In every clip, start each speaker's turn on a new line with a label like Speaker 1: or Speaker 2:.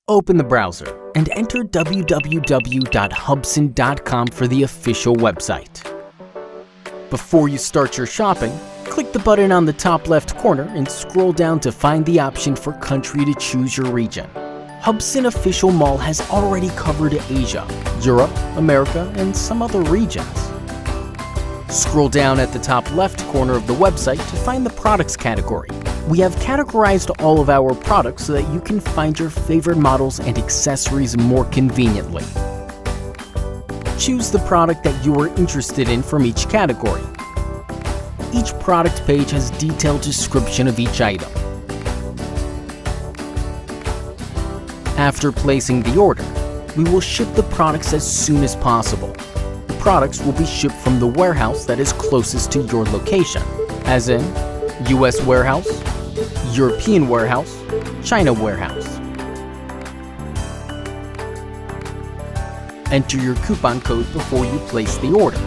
Speaker 1: Open the browser and enter www.hubsan.com for the official website. Before you start your shopping, click the button on the top left corner and scroll down to find the option for country to choose your region. Hubsan Official Mall has already covered Asia, Europe, America, and some other regions. Scroll down at the top left corner of the website to find the products category. We have categorized all of our products so that you can find your favorite models and accessories more conveniently. Choose the product that you are interested in from each category. Each product page has a detailed description of each item. After placing the order, we will ship the products as soon as possible. The products will be shipped from the warehouse that is closest to your location, as in US warehouse, European warehouse, China warehouse. Enter your coupon code before you place the order.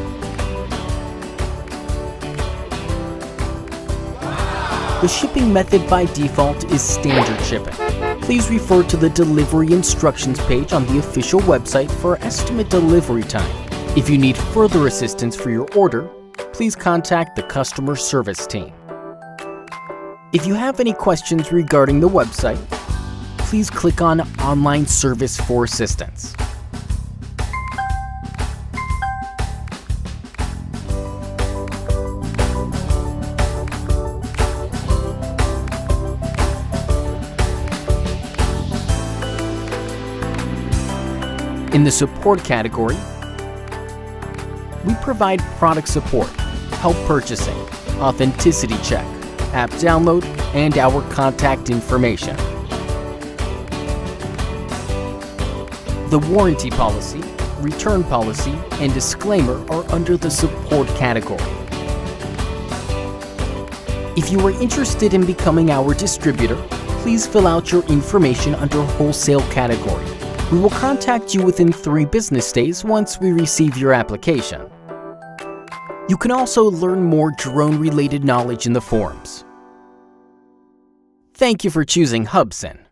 Speaker 1: The shipping method by default is standard shipping. Please refer to the delivery instructions page on the official website for estimate delivery time. If you need further assistance for your order, please contact the customer service team. If you have any questions regarding the website, please click on Online Service for Assistance. In the support category, we provide product support, help purchasing, authenticity check, app download, and our contact information. The warranty policy, return policy, and disclaimer are under the support category. If you are interested in becoming our distributor, please fill out your information under wholesale category. We will contact you within 3 business days once we receive your application. You can also learn more drone-related knowledge in the forums. Thank you for choosing Hubsan.